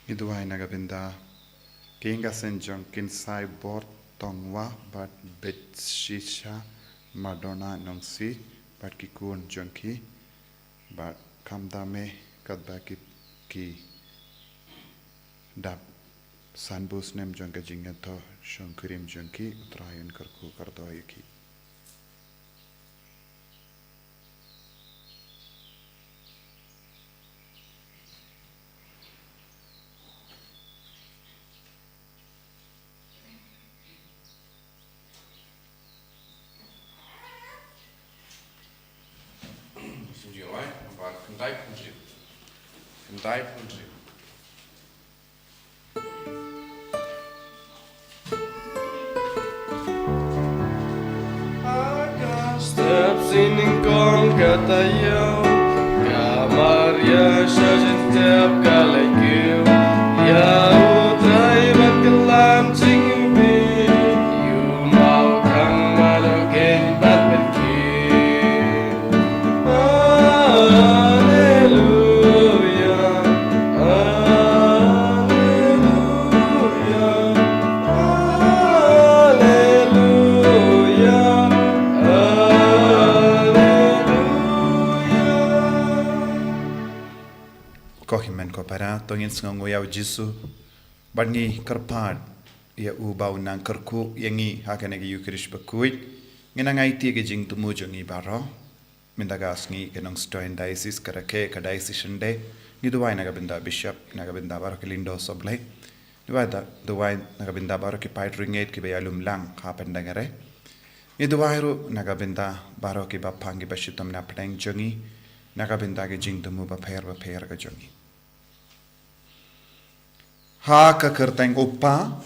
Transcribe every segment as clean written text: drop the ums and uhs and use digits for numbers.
Iduay nagabinda kinga senjong kinsai bor tongwa bat betshisha madonna nongsi bat kikun jongki bat kamdame kadbaki ki dap sanbus nem jongka jingato shongkurim jongki utrayan karku kardoyaki. Steps in kong ka Taïew, kamar ya shajintep kalakiw, ya Trai magkalam singbi, you mau kang malugin bat belki. Hallelujah, hallelujah, hallelujah. Kohimen ko para tongin sngoyaw jisu barngi karpad ya ubau nang karku yangi hakanegi yukrish Bakhuid ngenangai ti ge jing tumu jongi baro mindaga Sngi kenong stoin diocese karake ka diocese shende niduwai nagabinda bishop nagabinda baro kilindo soble duwai nagabinda baro ki pait ringet ki bayalum lang kapendangare niduwai ru nagabinda baro ki bapangi bashitam na pdeng jongi nagabinda ge jing tumu ba pher ka jongi ha ka kerteng upa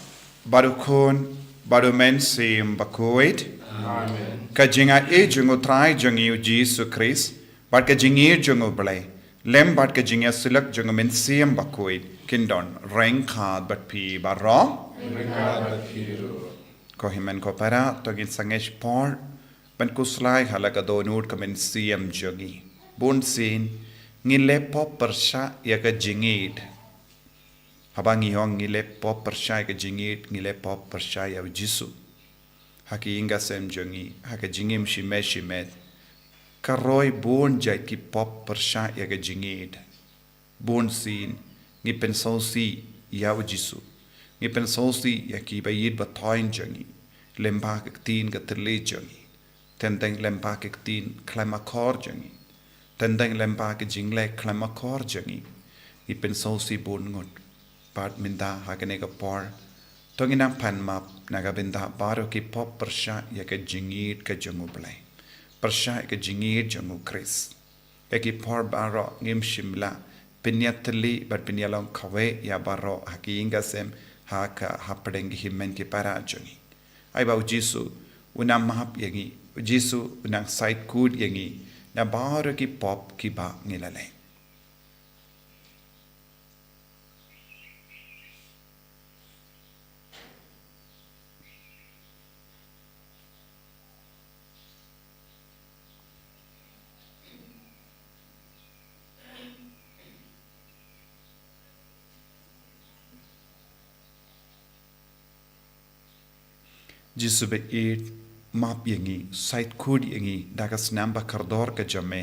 baru kon baru men sim Bakhuid Amen. ka jinga e jungo Trai jungi Jesus Christ bat ka jingi jungo blai lem bat ka jinga silak jungo men sim Bakhuid kindon reng khad bat pi baro ko himen ko para to gin sangesh por ban kuslai halaka donut ka men sim jungi bun sin ngile pop persha ya ka jingid habangi hong ngile pop persha ka jingid ngile pop persha ya jisu haki inga sem jongi haka jingim shimet karoi bon jai ki pop persha ya ka jingid bon sin ngi pensosi ya jisu ngi pensosi ya ki bayid batoin jongi lemba ka tin ka tle jongi tendeng lemba ka tin klama kor jongi tendeng lemba ka jingle klama kor jongi ngi pensosi bon ngot pat minda hakane ka por tonginang panmap nagabinda baro ki pop persha ya ka jingid ka jongu blai persha ka jingid jongu Chris ya ki por baro ngim shimla pinyatli bat pinyalong kawe ya baro haki inga sem haka hapdeng himmen ki para jongi ai bau jisu unam mahap yangi jisu unang side kud yangi na baro ki pop ki ba ngilale jisu be it map yangi side kud yangi dagas namba kardor ka jame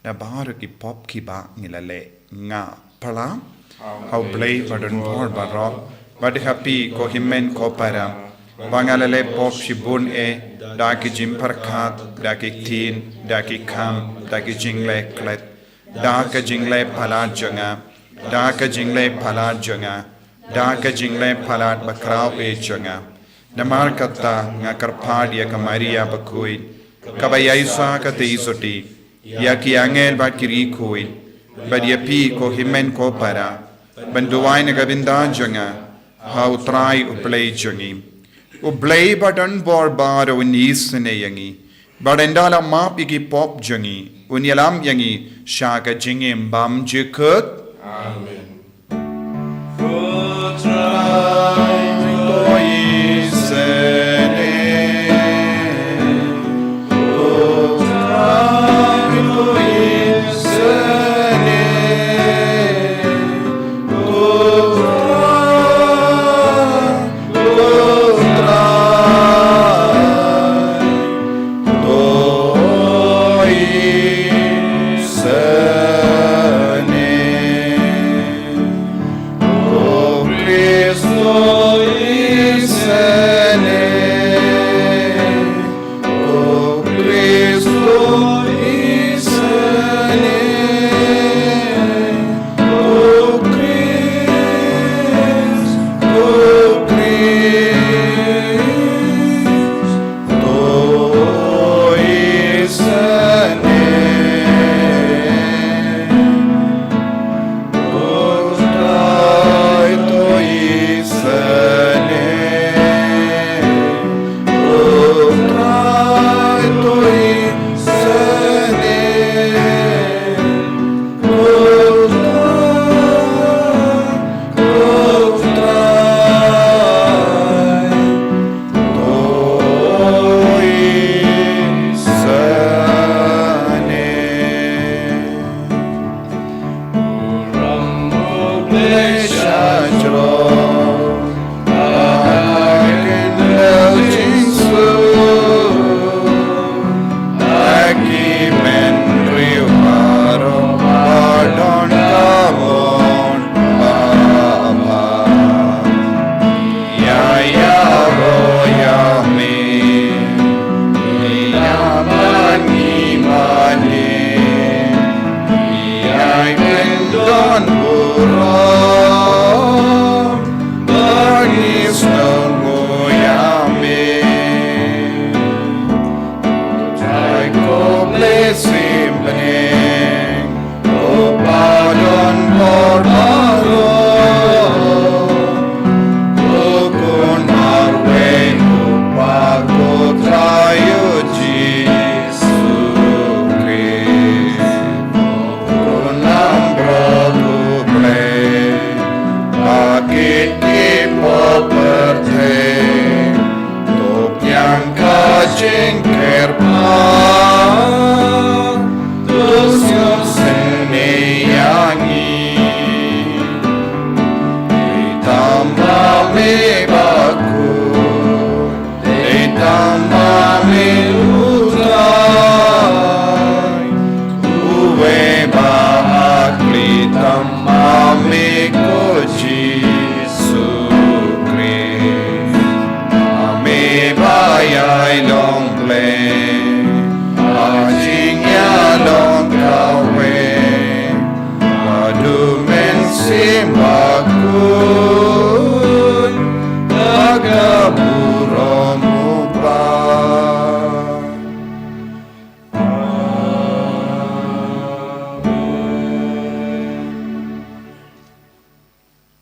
na bahar ki pop ki ba ngilale nga pala how blay badon bor baro bad happy ko himmen ko para bangalale pop shibun e da ki jim parkhat da ki tin da ki kham da ki jingle klet da ka jingle phala janga da ka jingle phala janga da ka jingle phala bakrao e janga namar kata nga karpadia ka Maria Bakhuid kabayaysa ka teisoti ya ki angel ba kiri khuid badia pi ko himen ko para banduwai na gabinda janga how Trai uplay jangi uplay badan bor bar unis ne yangi badendala map iki pop jangi unyalam yangi shaka jingim bam jikut Amen. For Trai Oh, isane, O Cristo isane, O Cristo, isane.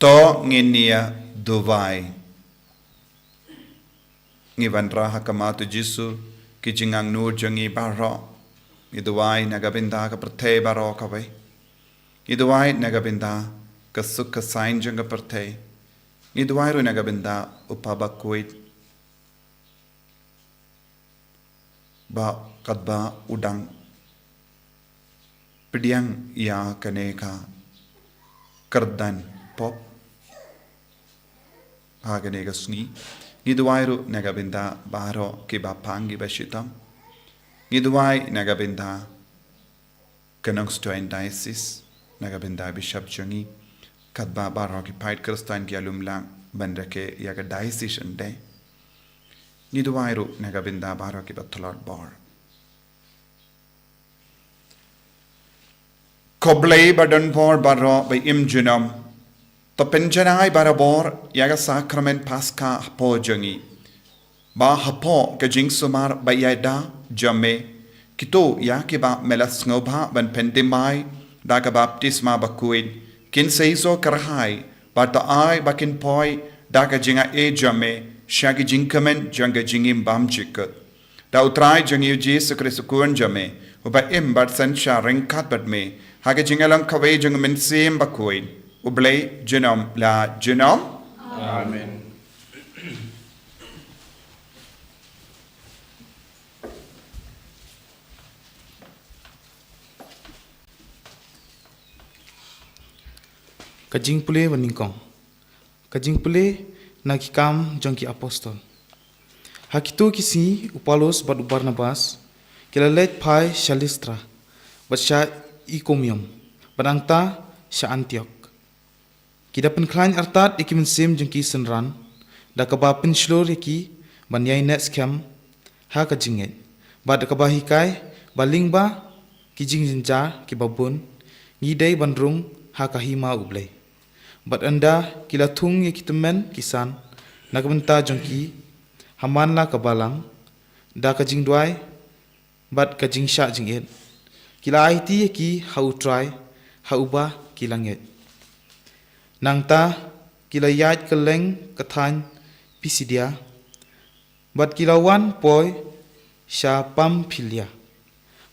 To nginia duvai ngivandra hakamatu jisu kijingang nur jangi baro iduai nagabinda ka prthe baro kabai iduai nagabinda ka sukha sain janga prthe iduai ru nagabinda Bakhuid ba kadba udang pidiang ya kaneka kerdan pop haganega Sngi Niduairu nagabinda baro kiba pangi bashitam Niduai nagabinda kanangstoin diocese nagabinda bishop jangi kadba baro ki pait kristan ki alumlang bandake yaga diocese ande Niduairu nagabinda baro ki bathlot bar Koblei badan por baro by imjunam to penjanai barabor yaga sacrament Paskha hapo jangi ba hapo ka jing sumar ba yada jame kito yake ba melas ngobha ban pendimai daga baptisma Bakhuid kin seiso karhai ba ta ai ba kin poi daga jinga e jame shagi jingkamen janga jingim bam chikat da utrai jangi Jesu Kristo kun jame uba im bat sansha ringkat bat me haga jingalang kawe jang men sim Bakhuid Ublay genom la genom. Amen. Kajing pule waningkong. Kajing pule nakikam jangki apostol. Hakitu kisi upalos bad Barnabas kilalet pai Shalistra bad sya Ikomium badangta sya Antioch. Kita penklan artat ikimen sim jengki senran Da kaba penslur yaki ban yai net scam ha ka jinget. Ba da kaba hikai baling ba ki jing jinjar ki babun ngidai bandrung ha ka hima ublay. Bat anda kila thung yaki temen kisan nagamenta jongki haman la kabalang da ka jing duai bat ka jing sha jinget. Kila IT yaki ha utrai ha uba kilanget. Nang ta kila yat keleng kathan pisidia bat kila wan poi sha pam philia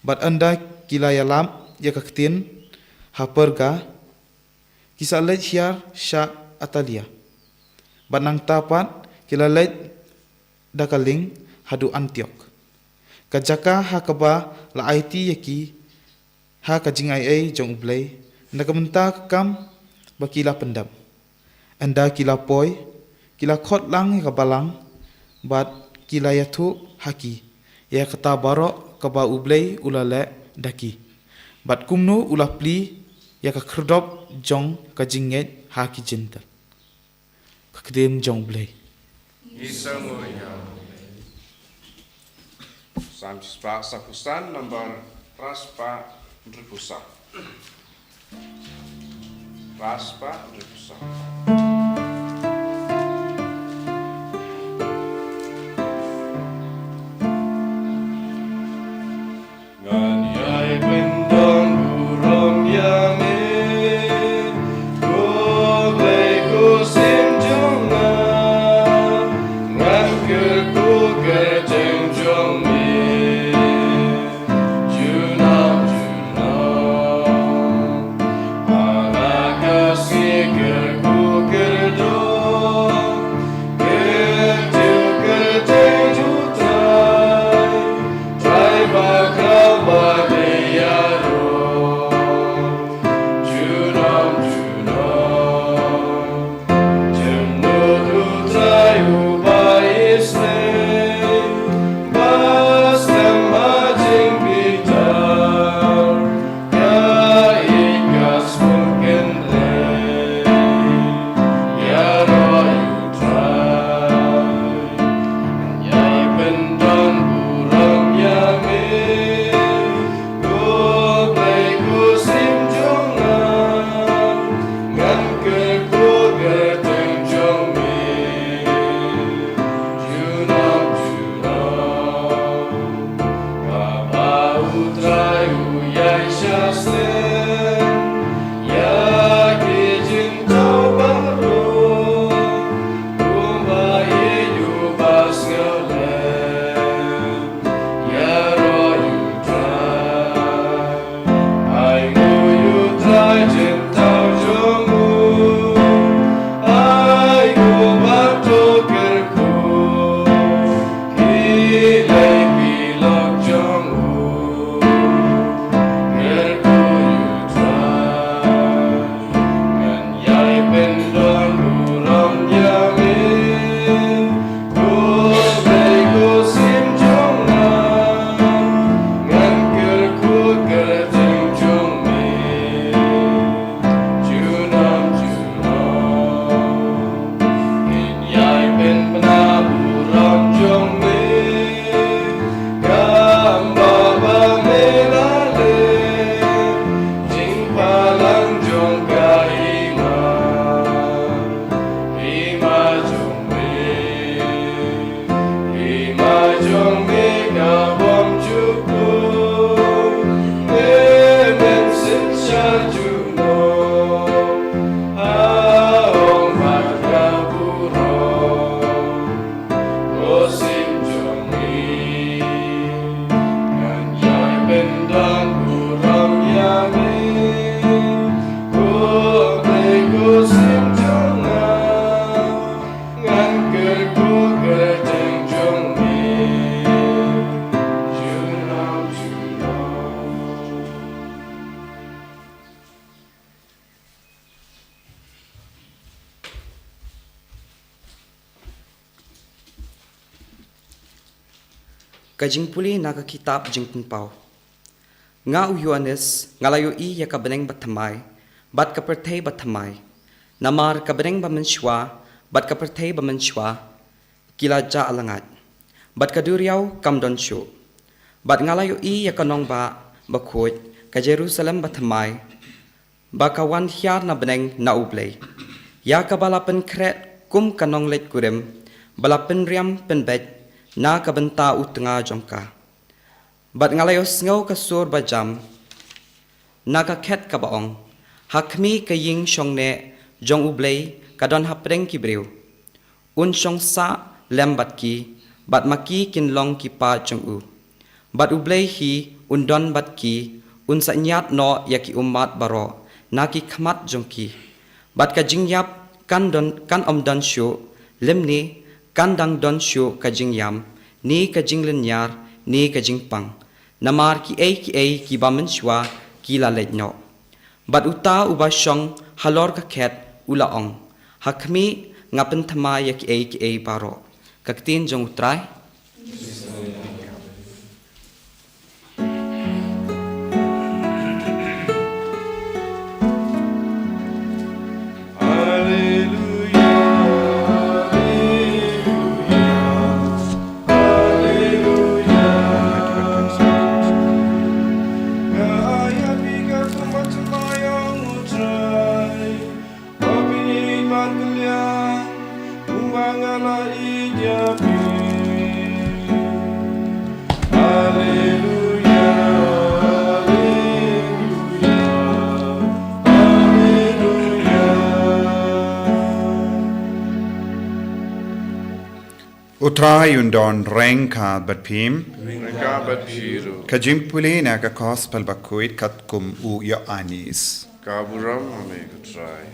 bat anda kila yalam yakaktin haperga kisa let hiar sha atalia bat nang tapat kila let dakaling hadu Antiok kajaka hakaba la IT yaki ha kajing ai jong ublay nakamenta kam bakila pendam anda kila poi kila khot lang ka balang bat kila yathu haki ya kata barok kaba ublay ulale daki bat kumno ulapli ya ka khrdop jong ka jinget haki jintal kakdem jong ublay Sampai Paksa Kusan nomor Raspa Repusa. Raspa Repusa. Nganyai pendon burung yame, kublai kusim jonga, ngangker ku kerjeng jongme, junam junam, ala kasih kerku kerdo, kerjeng kerjeng jutrai, trai bakra. Kajing puli naga kitab jing pau. Nga Yohanes ngalayo I yakabeneng batamay, bat kapertay batamay. Namar kabeneng bamenswa, bat ka perthei bamanchwa kila ja alangat bat ka duriau kam don shu bat ngalayo I ya kanong ba Bakhuid ka Jerusalem bathamai ba kawan hiar na beneng na ublei ya ka balapen kret kum kanong let kurem balapen riam penbet na ka benta utnga jongka bat ngalayo sngo ka sur ba jam na ka khet ka baong hakmi ka ying shongne jong ublei kadon hapreng kibriu un shong sa lembat ki bat maki kin long ki pa jong u bat ublei hi un don bat ki un sa nyat no yaki umat baro na ki khmat jong ki bat ka jingyap kan om don shu lemni kan dang don shu ka jingyam ni ka jinglen yar ni ka jingpang namar ki ei ki bamanchwa ki la let no bat uta uba shong halor ka khet ula ong hakmi ngapen thama ya ki ei baro kaktin jong Trai Trai undon rengka bat pim Rengka bat piru. kajimpuli na ka gospel Bakhuid kat kum u ya anis Kaburam ame ka Trai.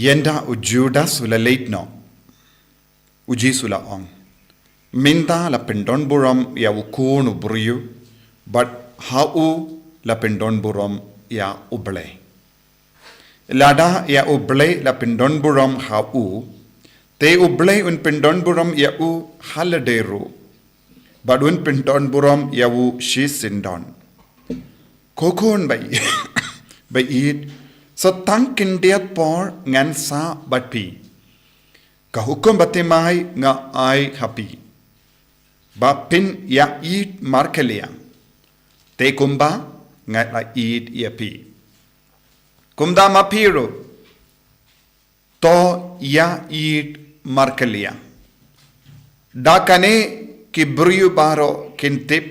yenda u Judas ula late no uji sula ong minta la pendon buram ya ukun ubriyu but ha u la pendon buram ya uble lada ya uble la pendon buram ha u te uble un pendon buram ya u haladeru but un pendon buram ya u shi sindon kokon bai bai it so tang kindiat por ngan sa bat pi ka hukum batimai nga ai happy ba pin ya it markelia te kumba nga la it ya pi kumda mapiro to ya it markelia dakane ki briyu baro kintip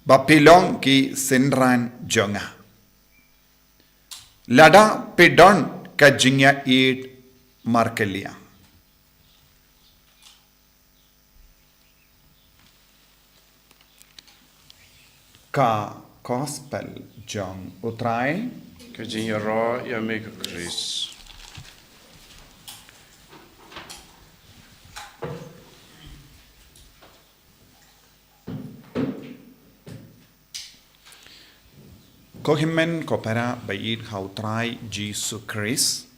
ba pilong ki sinran jonga lada pedon ka jingya it markelia ka gospel jong utrai Kajinya ra ya me ka Chris. Kohimen kopera bayit hautrai Jesus Christ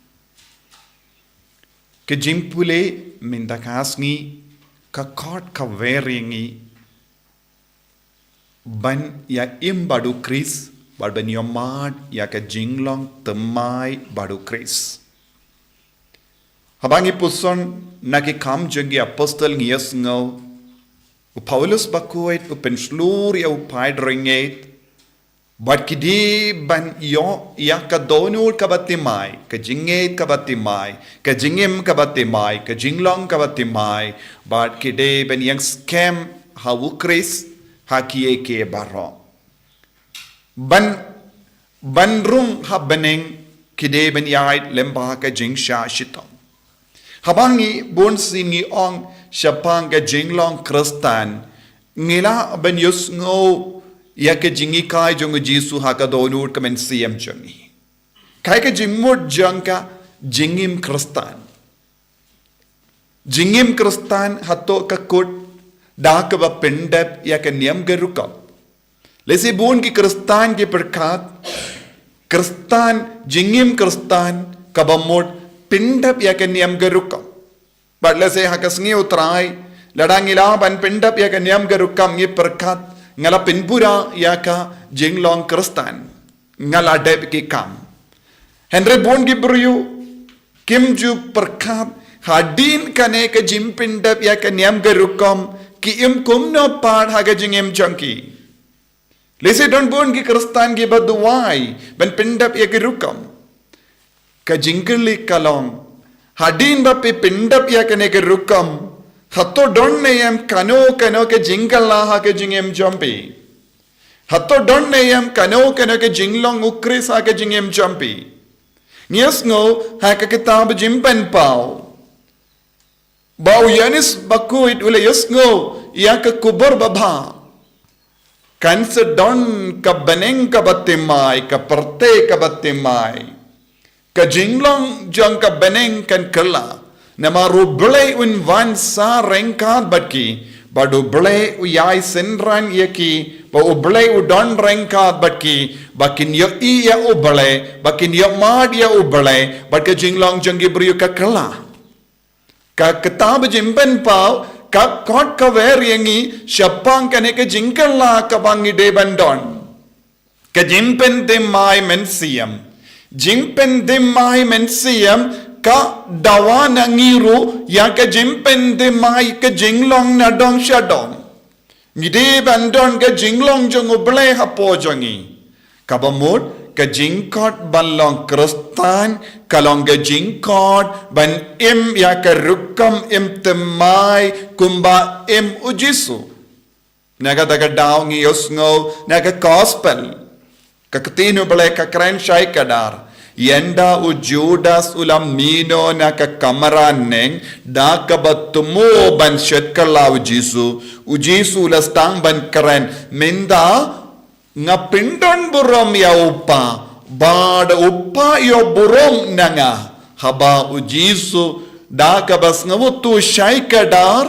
ke jimpule mindakasngi ka kot ka veringi ban ya imbadu Chris ban yomad ya ka jinglong temai badu Chris habangi puson naki kam jagi apostle ngias ngau u Paulus Bakhuid u penslur ya u paidringet but kidi ban yo ya ka donur ka batimai ka jinget ka batimai ka jingim ka batimai ka jinglong ka batimai but kide ban yang scam hawu Chris hakie ke baro ban rung ha beneng kide ban yai lemba ka jingsha shitong habangi bon singi ong shapang ka jinglong kristan ngila ban yus ngo ya ke jingi kai jong Jesu ha ka donur ka men siam jongi kai ka jingmut jangka jingim kristan hato ka kut da ka ba pendap ya ka niam garukap lesi bun ki kristan ki perkat kristan jingim kristan ka ba mod pendap ya ka niam garukap but lesi ha ka sngi utrai ladangila ban pendap ya ka niam garukam ngi perkat ngala pinpura ya ka jinglong kristan ngala deb ki kam Henry Bon Gibru, Kim Ju Perkat, Hadin Kane ka Jimpindap Yakanyam Garukam, Ki im kum no part Hagajingim Junkie. Lise don't bon gi Kristan gi baduai, Ben Pindap Yagarukam. Ka Jinkali Kalong, Hadin Bapi Pindap Yakane Garukam, Hato don't name Kano Kano ke Jinkala Hagajingim Jumpy. Hato don't name Kano Kano ke Jinglong Ukris Hagajingim Jumpy. Nias ngo haka kitab jimpen pau. Bau yanis Bakhuid ule yus ngo ya ka kubur baba. Kansa don ka beneng ka batimai ka perte ka batimai. Ka jinglong jang ka beneng kan kala. Nama ruble un van sa rengkat batki. Badu ble uyai senran yaki. Ba uble udon rengkat batki. Bakin yo iya ubale, bakin yo mad ya ubale, but ka jinglong jangi brio ka kala. Ka kitab jimpen pau, ka kot ka ver yangi, syapang kane ka jingkala ka bangi de bandon. Ka jimpen de mai mensiam. Jimpen de mai mensiam, ka dawa na ngiru, ya ka jimpen de mai ka jinglong na dong syadong. Ngide bandon ka jinglong jang ubale hapo jangi. Kabamut ka jingkot balong Kristan kalong ka jingkot ban im ya ka rukam im temai kumba im ujisu naga daga daw ngi yosngo naga gospel ka katino bale ka kran shai kadar yenda u Judas ulam mino na ka kamaran neng da ka batumo ban shet kala ujisu lastang ban karen minda nga pindon burom ya upa bad upa yo burom nanga haba ujisu da ka bas ngavutu shai kadar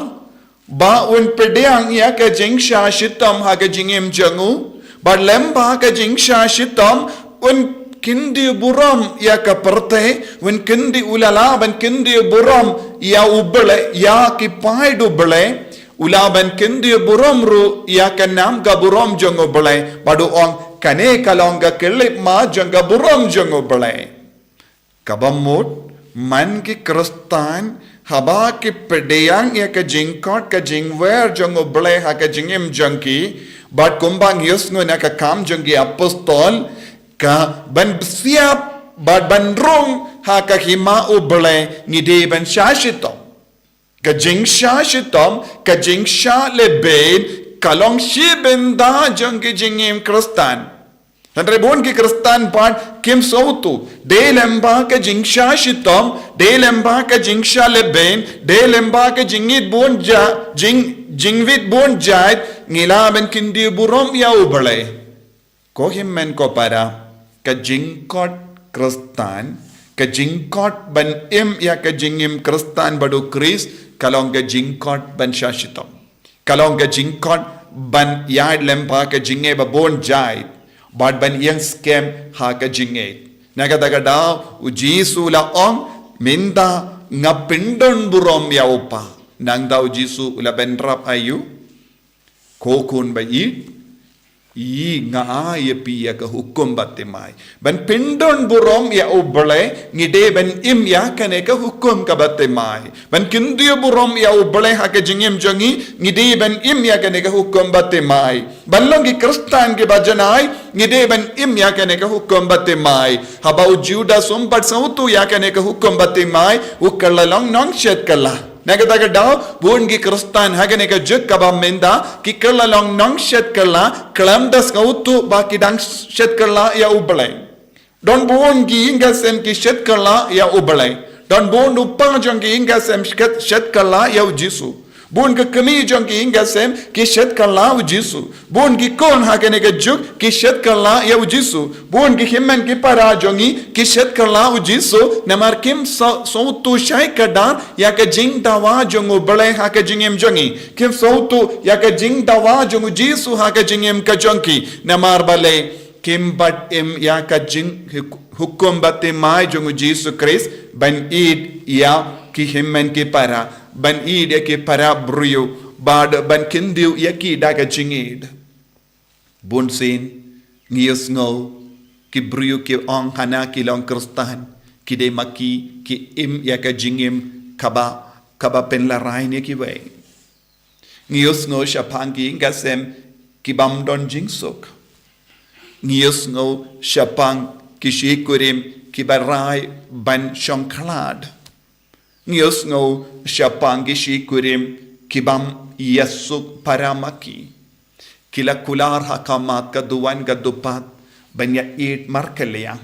ba un pedyang ya ka jingsha shitam ha ka jingem jangu ba lemba ka jingsha shitam un kindi burom ya ka perte un kindi ulala ban kindi burom ya ubele ya ki paidu bele Ulaban kindi burom ru ya kanam ga burom jango belai padu ong kane kalong ga kelip ma janga burom jango belai kabamut man ki Kristan haba ki pedeyang ya ka jingkot ka jingwer jango belai ha ka jingim jangki bat kumbang yusno na ka kam jangi apostol ka ban siap bat ban rong ha ka hima u belai ngide ban shashito Kajingsha shitom, kajingsha leben, kalong shibenda jang ki jingim Kristan. Andre bon ki Kristan part kim sautu. De lemba ka jingsha shitom, de lemba ka jingsha leben, de lemba ka jingit bon ja, jingvit bon jait, ngilaben kindi burom ya ubale. Kohim men ko para, ka jingkot Kristan, ka jingkot ban im ya ka jingim Kristan badu Kris, kalong ka jingkot ban shashitom. Kalong ka jingkot ban yard lempa ka jinge ba bon jait. Bad ban yang scam ha ka jinge. Nagadaga daw ujisu la ong minda nga pindon burom ya upa. Nang daw ujisu ula benrap ayu. Kokun ba I nga ya piya ka hukum batimai. Ban pindon burom ya ubale ngide ban im ya kane ka hukum ka batimai. Ban kindiyo burom ya ubale ha ka jingim jangi ngide ban im ya kane ka hukum batimai. Ban long ki Kristan ke bajanai ngide ban im ya kane ka hukum batimai. Haba u Judas umpat sautu ya kane ka hukum batimai ukalla long nong shet kala. Nagadaga daw buon gi Kristan hagane ka juk kabam menda ki kala long nong shet kala kalam das kautu ba ki dang shet kala ya ubale don buon gi inga sem ki shet kala ya ubale don buon upang jong gi inga sem shet kala ya ujisu buon ka kami jong gi inga sem ki shet kala ujisu buon gi kon hagane ka juk ki shet kala ya ujisu buon gi himmen ki para jongi ki shet kala ujisu namar kim sautu shai kadan ya ka jing dawa jong ubale ha ka jingem jongi kim sautu ya ka jing dawa jong ujisu ha ka jingem ka jonki namar bale kim bat im ya ka jing hukum batte mai jong ujisu Kris ban id ya ki himmen ki para ban id ya ki para bruyo bad ban kindiu ya ki daga jingid bun sin ngiyos ngo ki brio ki ong hana ki long kristan ki de maki ki im ya ka jingim kaba pen la rai ne ki we ngios ngo shapangi ngasem ki bam don jingsuk ngios ngo shapang ki shikurim ki barai ban shonklad ngios ngo shapang ki shikurim ki bam yasuk paramaki kila kular hakamat kaduan gadupat banya it markelia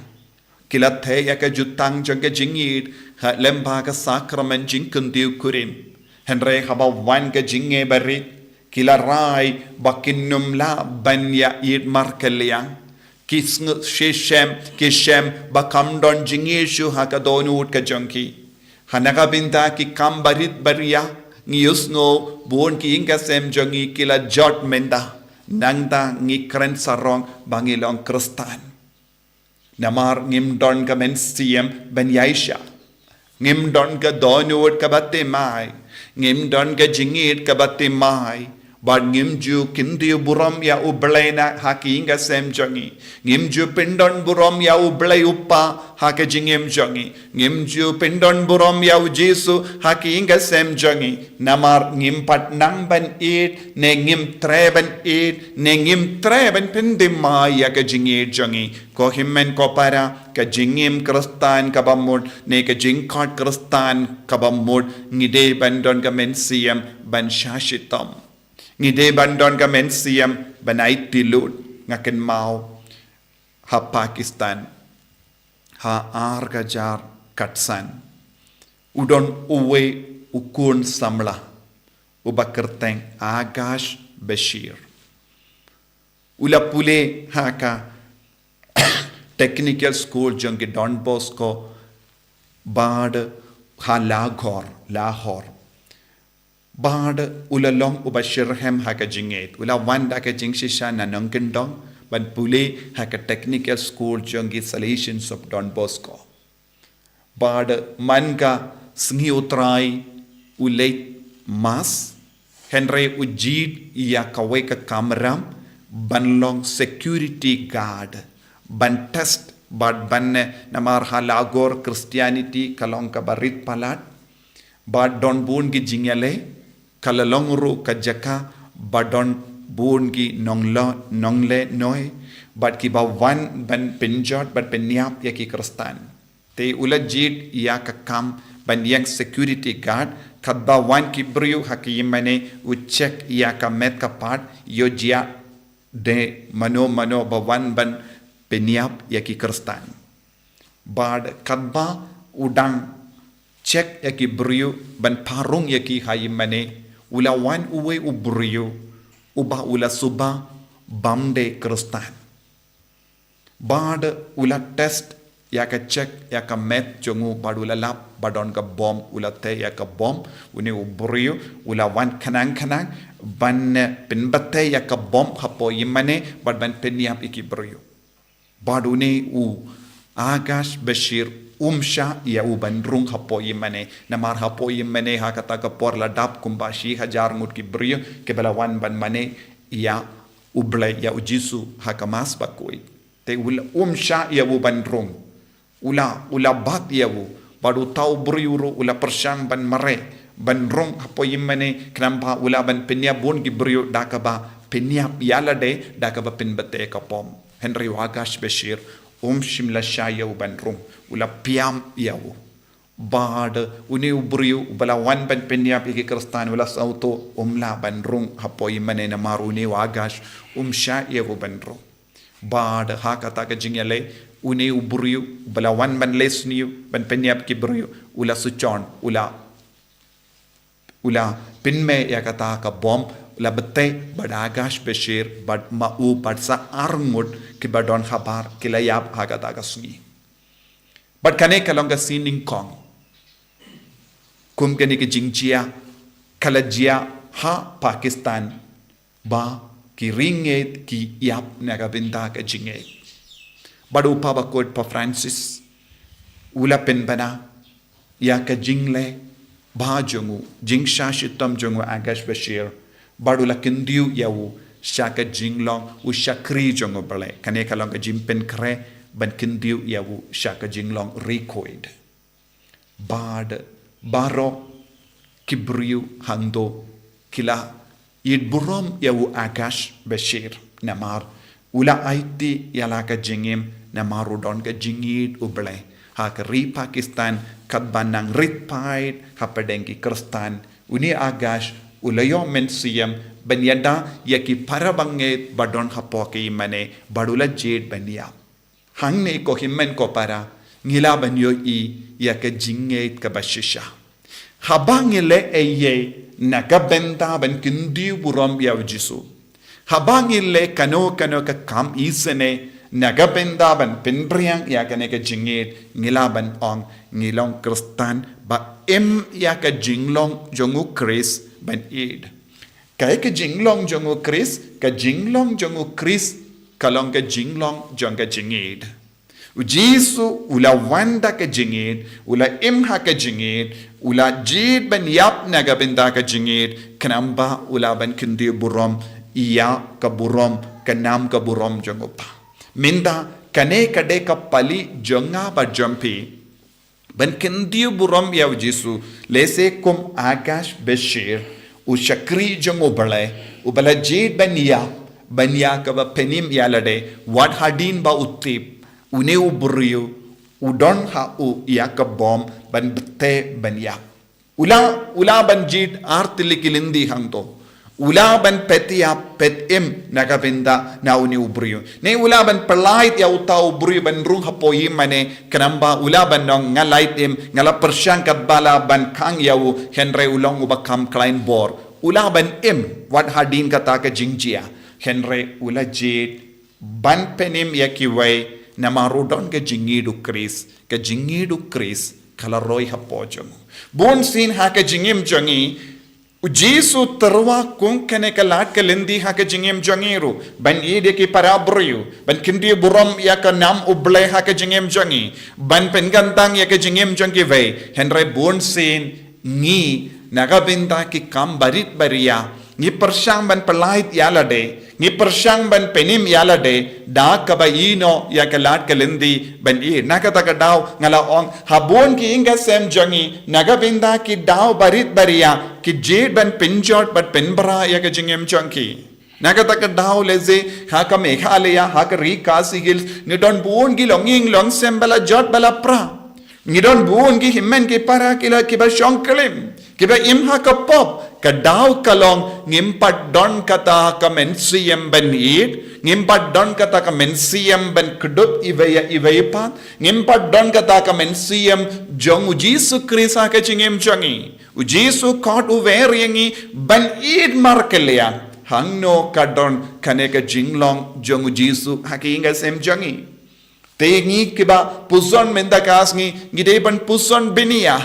kila the ya ka jutang jaga jingit ha lemba ka sakramen jingkun diu kurim henre haba wan ka jinge barit kila rai bakinnum la banya it markelia kisng kishem bakam don jingeshu ha ka donut ka jongki hanaka binta ki kam barit baria ngius ngo bon ki inga sem jongi kila jot menda nangda ngi kren sarong bangilong kristan namar ngim don ka men siem ben yaisha ngim don ka donut ka batte mai ngim don ka jingit ka batte mai bad ngim ju kindiu buram ya ublena haki inga sem jongi ngim ju pindon buram ya ublai uppa haka jingim jongi ngim ju pindon buram ya ujisu haki inga sem jongi namar ngim pat nang ban it ne ngim treben it ne ngim treben pindim mai ya ka jingit jongi ko himmen ko para ka jingim kristan ka bamud ne ka jingkot kristan ka bamud ngide bandon ka mensiam ban shashitam ngide bandon ka mensiam banai tilut ngaken mau ha Pakistan ha argajar katsan udon uwe ukun samla ubakerteng Agash Bashir ula pule haka technical school jongi Don Bosco bad ha Lahore bad ulalong ubashirhem haka jinget ula wanda ka jingshisha na nongkendong ban pule haka technical school jongi Salesians of Don Bosco bad manka Sngi Trai uleit mas henry ujid ya kawe ka kamram banlong security guard ban test bad banne namar halagor Christianity kalong ka barit palat bad don bun gi jingale kalalongru kajaka badon bun gi nongle noy bad ki ba wan ban pinjot bad penyap ya ki kristan te ulajit ya ka kam ban yang security guard kadba wan ki brio hakimane u check ya ka met ka part yo jia de mano ba wan ban penyap ya ki kristan bad kadba udang check ya ki brio ban parung ya ki hayimane ula wan uwe ubrio uba ula suba bamde kristan bad ula test ya ka check ya ka met jongu bad ula lap badon ka bom ula te ya ka bom uni ubrio ula wan kanang ban pinbate ya ka bom hapo yimane bad ban penyap iki brio bad uni u Agash Bashir umsha ya uban rung hapo yimane namar hapo yimane ha kata ka por la dap kumbashi hajar ngut ki brio ke balawan ban mane ya ublay ya ujisu ha kamas Bakhuid te ula umsha ya uban rung ula bat ya u badu tau brio ula persyang ban mare ban rung hapo yimane kenapa ula ban penya bon ki brio dakaba penya yala de dakaba pinbate ka pom Henry Agash Bashir shimla shaya uban rum ula piam yawo bad uni ubriu bala wan ban penya piki kristan wala sauto la ban rum hapoi mane na maruni Agash sha yawo ban rum bad hakata ka jingyale uni ubriu bala wan ban lesniu ban penya piki briu ula suchon ula pinme yakata ka bom la bete bad Agash Bashir bad mau bad sa armud ki badon habar kila yap hagata ka Sngi bad kane kalonga sining kong kum kani ki jingjia kalajia ha Pakistan ba ki ringet ki yap naga binda ka jinget bad upa Bakhuid pa Francis ula pen bana ya ka jingle ba jongu jingsha shitam jongu Agash Bashir badula kindiu yawu shaka jinglong u shakri jongo bale kane kalong ka jimpen kre ban kindiu yawu shaka jinglong recoid bad baro kibriu hando kila id burom yawu agash bashir namar ula aiti yalaka jingim namarudon ka jingid uble hak ri Pakistan kadbanang ritpaid hapadengi kristan uni agash ulayo mensiyam banyada yaki parabanget badon hapoki mane badula jed banya hangne ko himmen ko para ngila banyo i yaka jinget ka bashisha habangile eye nakabenta ban kindi burom yaw jisu habangile kano ka kam isene nagabenda ban pinbriang yaka ka jinget ngila ban ong ngilong kristan ba yaka jinglong jongu kris ban id Kaya ka jinglong jongo Chris, ka jinglong jongo Chris, kalong ka jinglong jong ka jingid. Ujisu ula wanda ka jingid, ula imha ka jingid, ula jid ban yap nagabinda ka jingid, kanamba ula ban kundi burom, iya ka burom, kanam ka burom jongo pa. Minda kane kade ka pali jonga ba jompi, ban kundi burom ya ujisu, lese kum agash beshir, Ushakri jong ubala jid banya ka ba penim yalade wat hadin ba utip une uburiyo udon ha u yaka bom ban bete banya ula ban jid artilikilindi hangto ula ban petia petim nakabinda na uni uburiyo ne ula ban pelait ya uta uburiyo ban rung hapoyim mane kanamba ula ban nong ngalaitim ngala persyang bala ban kang yawu henre ulong ubakam klein bor ula ban wat hadin kata ka jingjia henre ula jid ban penim yakiway na marudon ka jingidu kris kala roy hapojong bon sin ha ka jingim jongi Ujisu terwa kung kene kalat kalindi ha ka jingim jongiru ban ide ki parabriyu ban kindi burom ya ka nam uble ha ka jingim jongi ban pengantang ya ka jingim jongi ve henre bon sin ngi nagabinda ki kam barit baria ngi persyang ban pelait yalade ngi persyang ban penim yalade da ka ba ino ya kalat kalindi ban i nakata ka daw ngala ong habon ki inga sem jongi nagabinda ki daw barit baria ki jed ban pinjot bat penbra ya ka jingem jongi nakata ka daw leze ha ka meghalaya ha ka ri kasi hills ni don buon gi longing long sem bala jot bala pra ni don buon gi himmen ki para kila ki ba shonkelim kiba imha ka pop ka daw kalong ngimpat don kata ka mensiyem ban id ngimpat don kata ka mensiyem ban kudut iwaipa ngimpat don kata ka mensiyem jong ujisu krisa ka chingem jongi ujisu kot uveriangi ban id markelia hangno ka don kane ka jinglong jong ujisu hakinga sem jongi tengi kiba puson mendakasngi ngide ban puson binia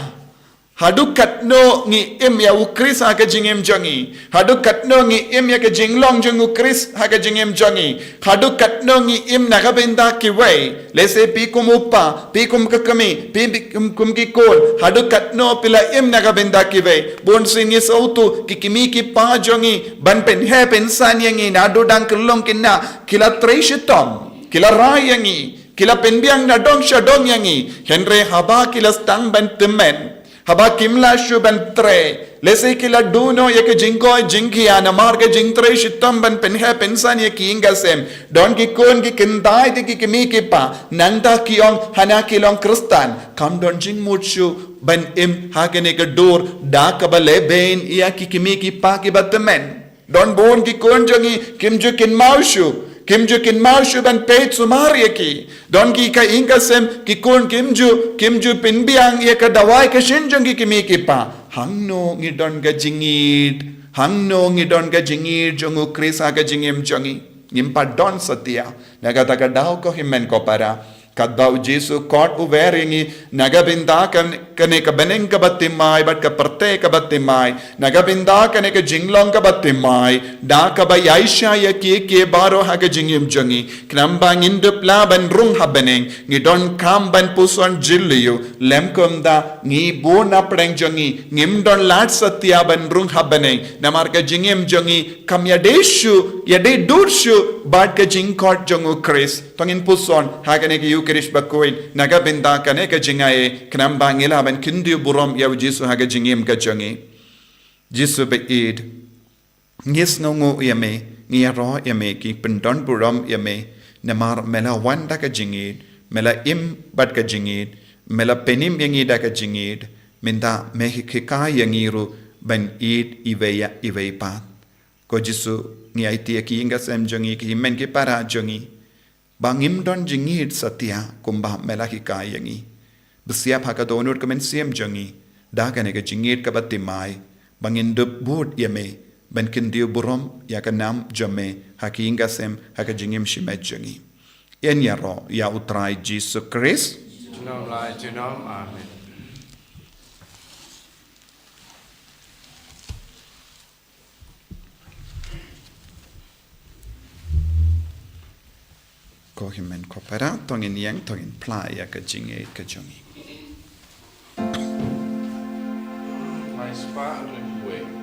Hadukat no ngi im ya ukris ha ka jingem jongi. Hadukat no ngi im ya ka jinglong jong ukris ha ka jingem jongi. Hadukat no ngi im nakabenda ki way. Lese pi kum upa, pi kum kakami, pi kum ki kol. Hadukat no pila im nakabenda ki way. Bon singi sautu ki kimi ki pa jongi. Ban pen he pen san yangi na do dang kelong kinna. Kila treshitom, kila rayangi, kila penbiang na dong shadong yangi. Henry haba kila stang ban temen. Haba kimla shuban tre lese kila duno yake jingo jingia na marga jingtre shitam ban penha pensan yake ingasem don ki kon ki kindai ki kimi ki pa nanda kiong hana kilong kristan kam don jing mutshu ban im hakene ka dor da kabale ben ya ki kimi ki pa ki batmen don bon ki kon jongi kimju kin maushu Kimju kin marshu ban peit sumari ki don ki ka ingasem ki kon kimju pinbiang ye ka dawai ka shinjong ki kimi ki pa hangno ngi don ga jingid jongu krisa ga jingim jongi ngimpa don satia nagata ka daw ko himen ko para kadau Jesu kot uveringi nagabinda kane ka beneng ka batimai bat ka perte ka batimai nagabinda kane ka jinglong ka batimai da ka bayaisha ya ke baro ha ka jingim jongi knamba ngindup la ban rung ha beneng ngi don kam ban puson jilliu lemkom da ngi bona preng jongi ngim don lat satya ban rung ha beneng namar ka jingim jongi kam ya deshu ya de durshu bat ka jingkot jongu kris tongin puson ha kane ki Taïew kerish Bakhuid naga benda kane ka jingai knam bangila ban kindiu buram ya jisu haga jingim ka jangi jisu beid ngis ngongo yame ngia ro yame ki pendon buram yame namar mela wanda ka jingid mela im bat ka jingid mela penim yangi da ka jingid minda mehi kika yangiru ban id iveya pat ko jisu ngi aiti ki inga sem jangi ki men ki para jangi bangim don jingid satya kumba mela kika yangi besiap haka donur kemen siem jangi da ka ne ka jingid ka batimai bangin dub bud yame ban kindiu burom ya ka nam jame haki inga sem haka jingim shimet jangi en ya ro ya utrai jisu Christ Nom lai tu nom. Amen. ko himen ko para tongin yang tongin playa ka jinge ka jongi Mai spa rimwe.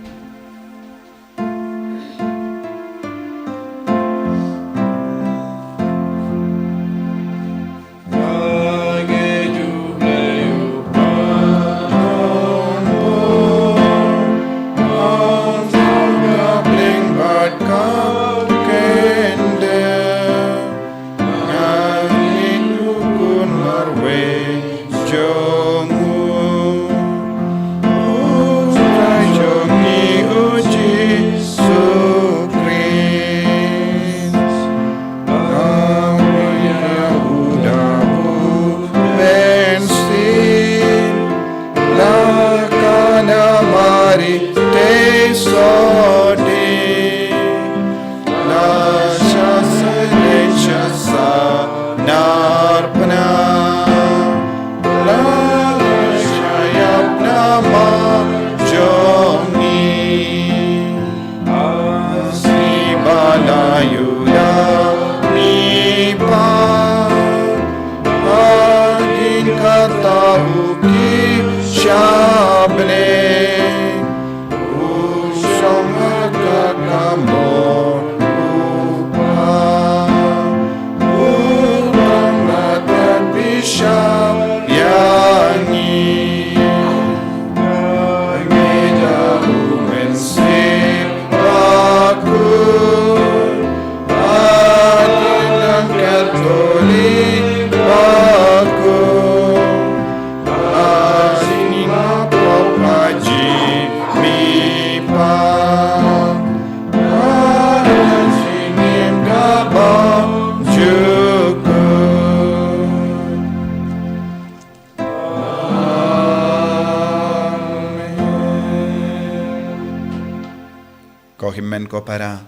ko himmen ko para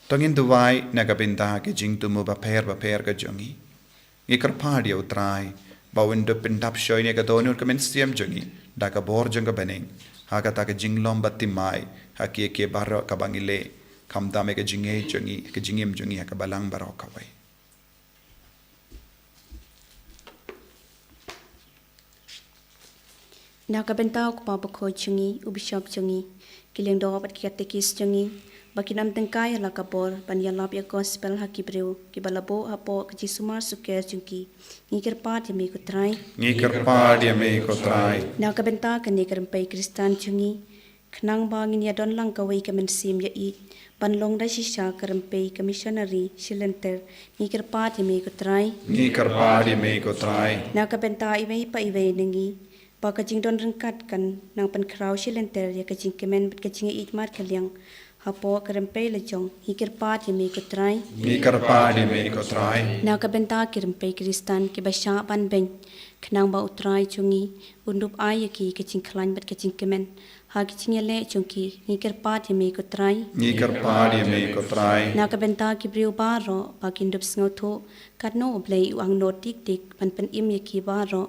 tongin duwai nagabinda ke jing tumu ba per ka jongi ngikar pardi utrai bawin do pindap shoy ne ka donur kemen siem jongi da ka bor jong ka beneng ha ka ta ka jinglom batimai ha ke baro ka bangile kamda me ka jinge jongi ka jingim jongi ha ka balang baro ka wai Nakabenta ko pa Bakhuid chungi ubishop chungi kiling do bat katekis chungi bakinam tengkai la kabor panyalap ya gospel hakibreu kibalabo hapo kjisumar suker chungi ngikir pat yami ko trai nakabenta kanikar pai kristan chungi khnang bangin ya don lang kawai kamen sim ya I banlong da shisha karampai commissionary shilenter ngikir pat yami ko trai nakabenta iwei pa iwei nengi pa kajing don rengkat kan nang pan kraw shilenter ya kajing kemen bet kajing itmat kaliang hapo karampai lejong hikir pat yami ko trai na kabenta kirampai kristan ke basha ban ben khnang ba utrai chungi undup ay ki kajing klan bet kajing kemen ha kajing le chungki hikir pat yami ko trai na kabenta ki briu baro pa kindup sngoto katno oblei ang notik tik pan im yaki baro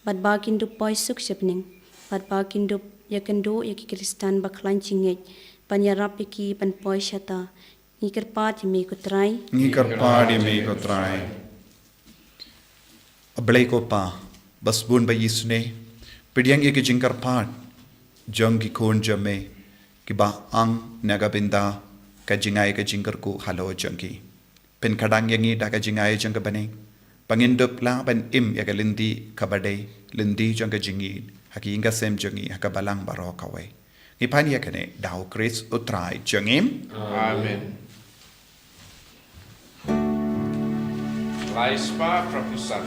Bat bakin dup boy suk shepning. Bat bakin dup yakendo yaki kristan baklan chingej. Panyarap yaki pan boy shata. Ngikir pat yami ko trai. Ablay ko pa. Basbun ba yisne. Pidyang yaki jingkar pat. Jong ki kon jame. Kiba ang nagabinda. Ka jingay ka jingkar ko halo jangki. Pen kadang yangi da ka jingay jang ka baning. Pangindup la ban im ya ka lindi kabade lindi jang ka jingid haki inga sem jangi haka balang baro kawe. Ngipan ya kene dau Chris utrai jangim. Amen. Lai spa prapusat.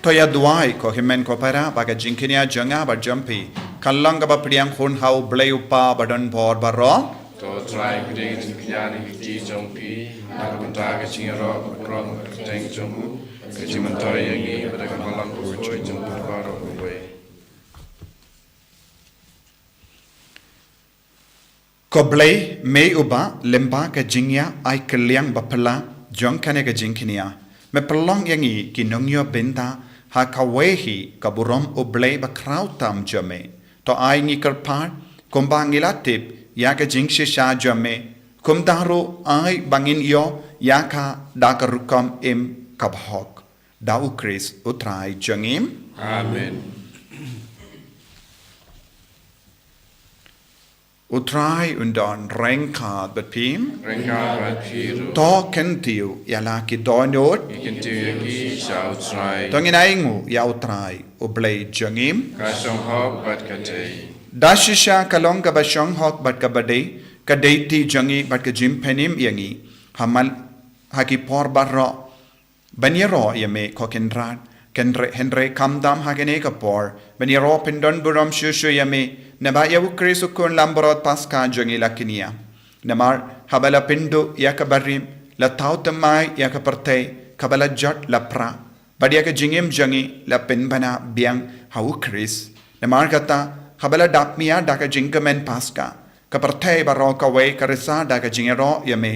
Toya duai ko himen ko para baga jingkinia janga ba jumpi kallang ba priang khun hau bleu pa badon bor baro To trai guding jingkiani ji jongpi. Nakunta ka chingero kurang teng jomu. Kajimantoy yangi pada kamalang kuchoy jemput baro kuwe. ko blei me uba lemba ka jingya ai kaliang ba pala jong kane ka jingkinia me pelong yangi kinongyo benta ha kawehi kaburom oblei ba krautam jame to ai ngi karpar kombangilatip ya ka jingshi sha jame kumdaro ai bangin yo ya ka dakarukam im kabhok dau Chris utrai jangim. Amen. Utrai undon rengkad betpim Rengka bat piru. to kentiu yala ki donot Ikan tu yagi shao trai. tongin aingu ya utrai oblei jangim. Kasong hok bat katei. Dashisha kalong ka basyong hok bat ka badai ka deiti jangi bat ka jimpenim yangi hamal haki por barro banyero yame ko kendrat kendre henre kamdam hagene ka por banyero pindon buram shushu yame naba yawu krisu kun lamborot Paskha jangi lakinia namar habala pindu ya ka barim la tautamai ya ka partay kabala jat la pra badia ka jingim jangi la pinbana biang hawu kris namar kata habala dapmia daka jingkamen Paskha kapartay baro kawe karisa daka jingero yame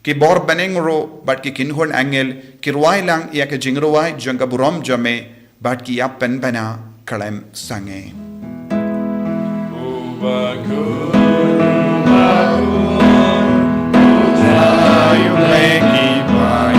ki bor baneng ro bat ki kinhon angel ki ruai lang ya ka jingruai jangka burom jame bat ki apen bana kalem sange Taïew lagi pai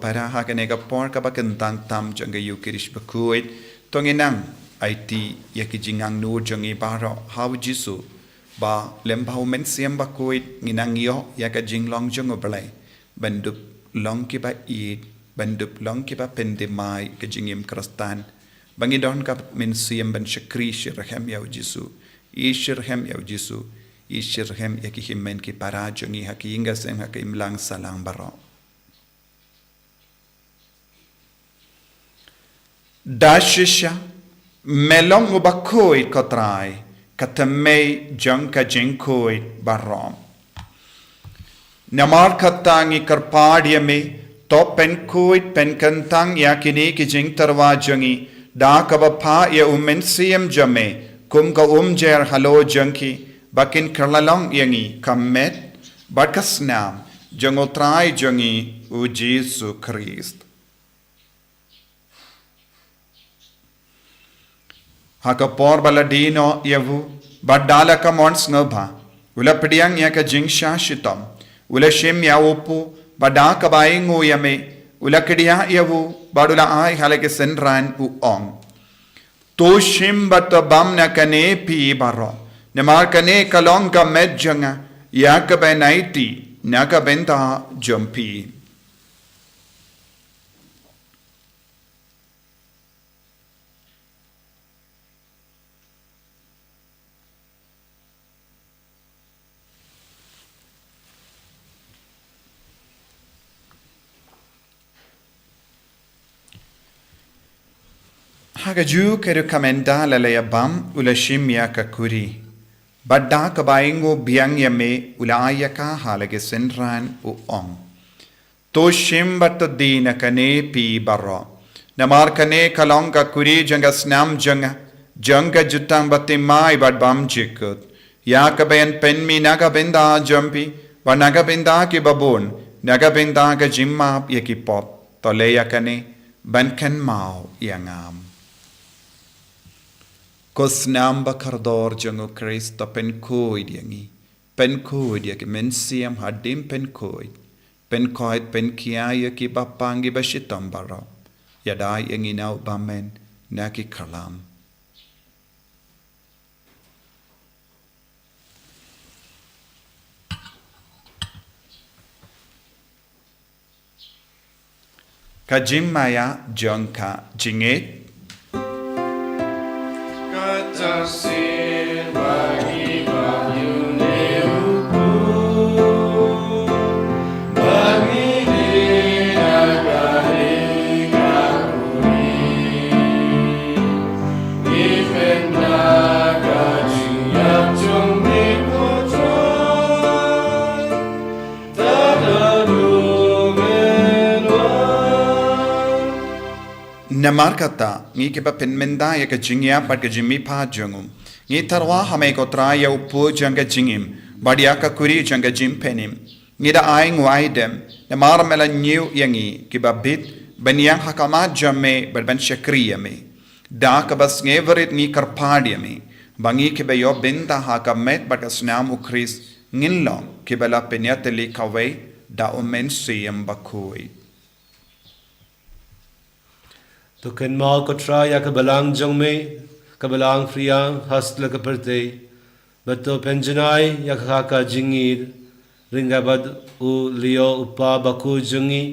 para hakanega por kabakentang tam janga yukirish Bakhuid tonginang IT yakijingang nu jangi baro how jisu ba lembau mensiam Bakhuid nginang yo yakajinglong jango balai bandup long ki ba id bandup long ki ba pendemai kajingim krastan bangidon ka mensiam ban shakri shirhem yaw jisu ishirhem yaw jisu ishirhem yakihimen ki para jangi hakinga sem hakim lang salang baro Dashisha melong u Bakhuid ko Trai katamay jang ka jingkoid barom. Namar katangi karpadia me top pen koid pen kantang yakini ki jing tarwa jangi da kabapa ya umensiam jame kum ka jer halo jangki bakin kerlalong yangi kamet bakasnam jango Trai jangi u Jesu Christ. Hakapor baladino yavu badala ka mons ngaba ula pediang ya ka jingsha shitam ula shim ya opu badaka baingo yame ula kedia yavu badula ai halake senran u ong to shim batabam na kane pi baro namar kane kalong ka medjanga ya ka benaiti na ka benta jumpi. Hagaju keru kamenda lalaya bam ula shimya ka kuri. Badda ka baingo biang yame ula ayaka halage senran u ong. To shim bato dina kane pi barro. Namar kane kalong ka kuri janga snam janga. Janga jutang bati mai bad bam jikut. Ya ka bayan penmi naga benda jumpi. Ba naga benda ki babon. Naga benda ka jimma yaki pop. Toleya kane bankan mau yangam. Kosnam bakardor jango Kristo pen koid yangi. Pen koid yaki mensiam hadim pen koid. Pen koid pen kiaya ki bapangi bashitam baro. Yadai yangi nau bamen naki kalam. Kajimaya jongka jinget. Kasih bagi bayu neuku bagi negari kakuri ifen naga jiap jombi kutron Namar kata ngi ke pen menda ya ka jingya pat ka jimmi pa jangum ngi tarwa hame ko Trai ya upu janga jingim badia ka kuri janga jim penim ngi da ai ngu aidem namar mela new yangi ki babit banyang hakama jamme ban shakriya me da ka bas ngeverit ngi karpadia me bangi ke be yo benda hakamet bat asnam u Chris ngilong ke bela penyateli kawe da omen siyam Bakhuid. तो कन्माल को ट्राई या कबलांग जंग में कबलांग फ्रियांग हस्तल कपरते बतो पेंजनाई या खाका जिंगीर रिंगा बद उ लियो उपा बकू जंगी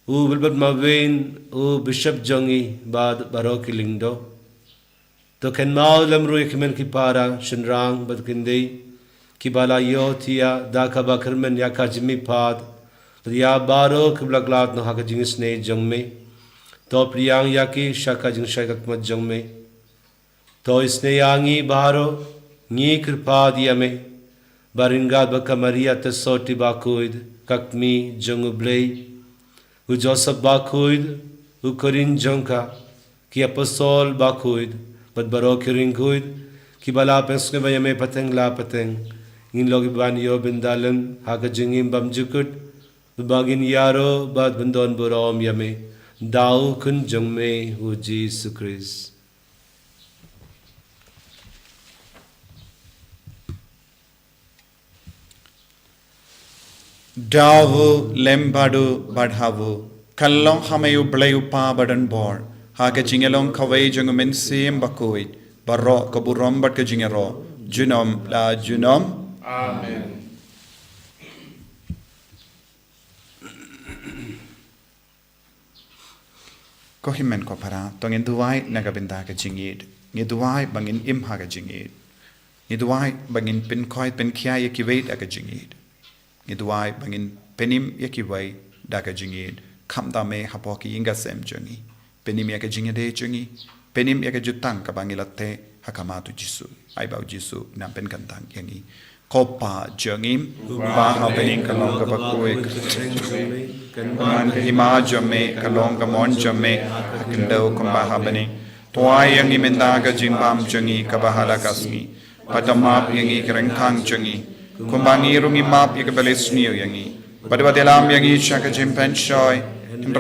उ बिलबद मवेन उ बिशप जंगी बाद बरो की लिंगदो तो कन्माल लमरू यकमन की पारा शनरांग बद किंदे की बाला यो थिया दा कबा करमन या का जिमी पाद या बारो कबलगलात नो हाका जिंग स्ने जंग में तो प्रियांग याकी शाका जिंग शाका मत जंग में तो इसने यांगी बारो नी कृपा दिया में बारिंगा बका मरिया तसोटी बाखुइद ककमी जंग ब्ले उ जोसफ बाखुइद उ करिन जंका की अपसोल बाखुइद बद बरो किरिंगुइद की बला पेंसके बयमे पतंग ला पतंग इन लोग बान यो बिंदालन हाका जिंगिम बमजुकुट बागिन यारो बाद बंदोन बुरोम यमे दाऊ कुन जंग में हो जीसु Christ Dawu lembadu badhawu kallong hamayu blayu pa badan bor haga jingelong kawai jangumen sim Bakhuid barro kaburom bat ka jingero junom la junom. Amen. Ko himen ko para tongin duwai nagabinda ka jingid ngi duwai bangin im haga jingid ngi duwai bangin pin khoi pin khia ye ki wait aga jingid ngi duwai bangin penim ye ki wai daga jingid kham da me hapo ki inga sem jongi penim ya ke jinge de chungi penim ya ke jutang ka bangilate hakama tu jisu ai bau jisu nam pen kan tang yangi kopa jangim ba ha pening kalong ka bakhuid man ka hima jamme kalong ka mon jamme hakindo kumba ha bening toai yangi menda ka jimbam jangi ka bahala kasngi patamap yangi kerengkang jangi kumbangi rungi map ya ke balesniu yangi padwa delam yangi chaka jimpen shoy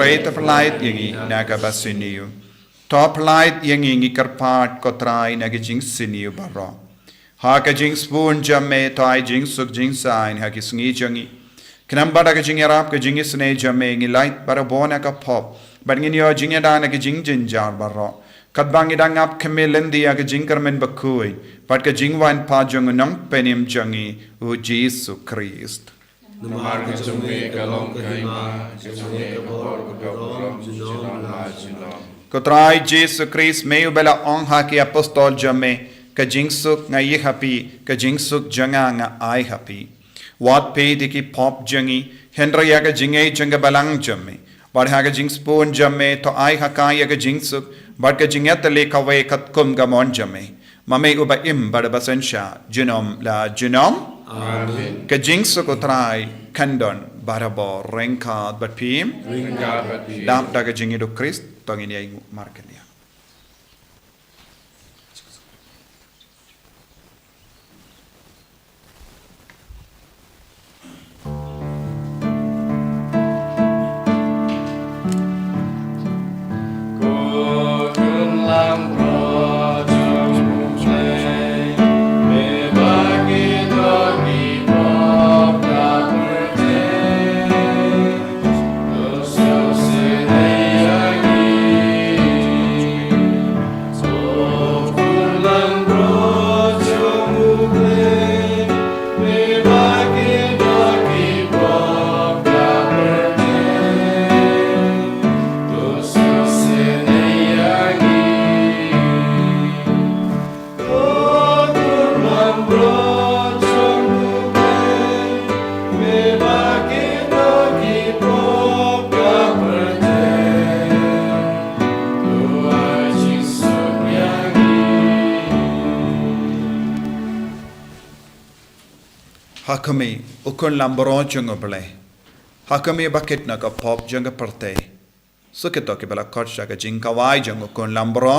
rate of light yangi naga basiniu top light yangi ngi karpat ko trai naga jing siniu barro ha ka jing spoon jamme tai jing suk jing sign ha ki sngi jangi kanam bada ka jing arab ka jing sne jamme ngi light bara bona ka pop bar ngi yo jing da na ka jing jin jar barro kat bangi dang ap kemelendi ya ka jing karmen bakhuid pat ka jing wan pa jong nang penim jangi u Jesus Christ Namar ke jumbe kalong kaima, ke jumbe kabor kabor jinon la jinon. Ko trai Jesus Christ meu bela ong ha ki apostol jamme ka jingsuk ngai happy ka jingsuk janga nga ai happy wat pe de ki pop jangi hendra ya ka jingai janga balang jamme bar ha ka jingspon jamme to ai ha ka ya ka jingsuk bar ka jingat le ka we kat kum ga mon jamme mame uba im bar basensha jinom la jinom Amen. ka jingsuk ko trai kandon barabo renka bat pim Ringa bati. dam da ka jingi do Christ tongin ya ingu markenia Hakami ukun lambro jungo ble. Hakami bakit na ka pop junga parte. Sukito ki bala korsha ka jing kawai jungo kun lambro.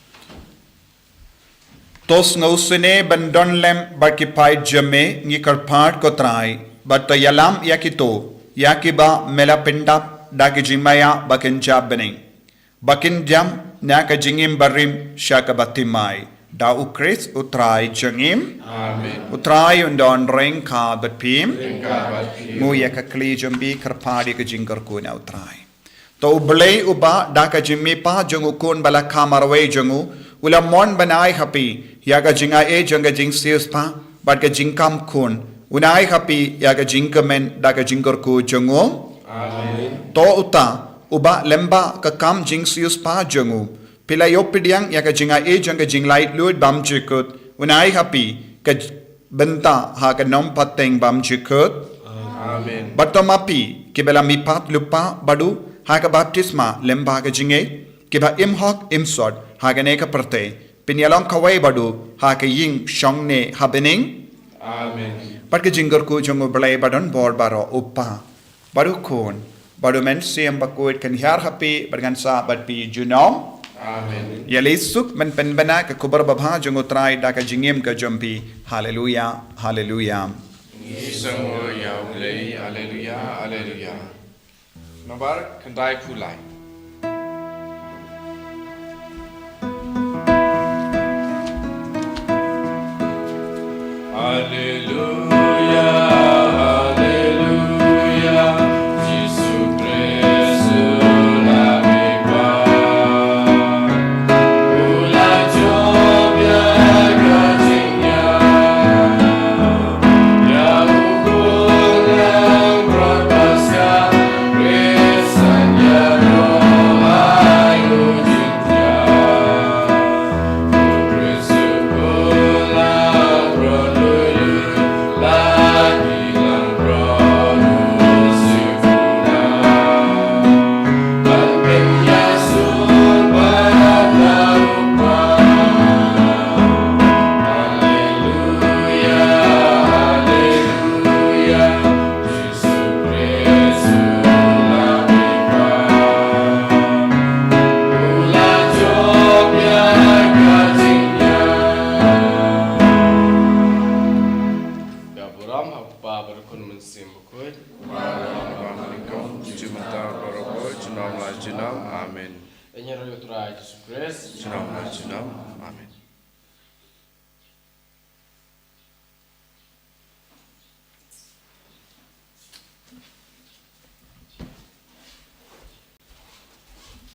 Tos ngusine bandon lem barkipai jame ngi karpart ko trai but yalam yakito yakiba melapindap dagijimaya bakinjab bening bakinjam naka jingim barim shakabatimai da ukris utrai jangim Amen. utrai undon ring ka batpim Ringkabat ngu yakakli jambi karpadi ka jingar ko na utrai to ublay uba daka jimmi pa jangu kun bala kamarwe jangu ula mon banai happy yaga jinga e janga jing sius pa but ka jingkam kun unai happy yaga jingkamen daga jingar ko jangu Amen. to uta uba lemba ka kam jing sius pa jangu pila yopidiang yaga jinga e janga jing light luid bam jikut unai happy ka benta ha ka nom pateng bam jikut Amen. but to mapi kibela mipat lupa badu ha ka baptisma lemba ka jinge kiba imhok imsod hagane ka parte pinyalong kawai badu ha ka ying shongne habening Amen. pat ka jingar ko jongo balai badon bor baro uppa badu kon badu men siam Bakhuid kan hyar happy badgan sa bad pi junom Amen. yali suk men pen bana ka kubar babha jongo trai da ka jingim ka jompi hallelujah hallelujah Isang yaw lay, Alleluia, Alleluia. Nabar kandai pulai. Alleluia, Alleluia, Jesu Kristu nabiba. Ula jobya gajinya, ya ukul yang Paskha, Krisanya roh ayu jinja. Kristu pulang brodulu, lagi lang produksi guna. Banting Yesus pada rupa. Alleluia, Alleluia, Jesu Kristu nabiba. Ula jobya gajinya. Ya buram apa berkun mensim Bakhuid. Amen. Enyer Trai Yesus Kristus. Amen.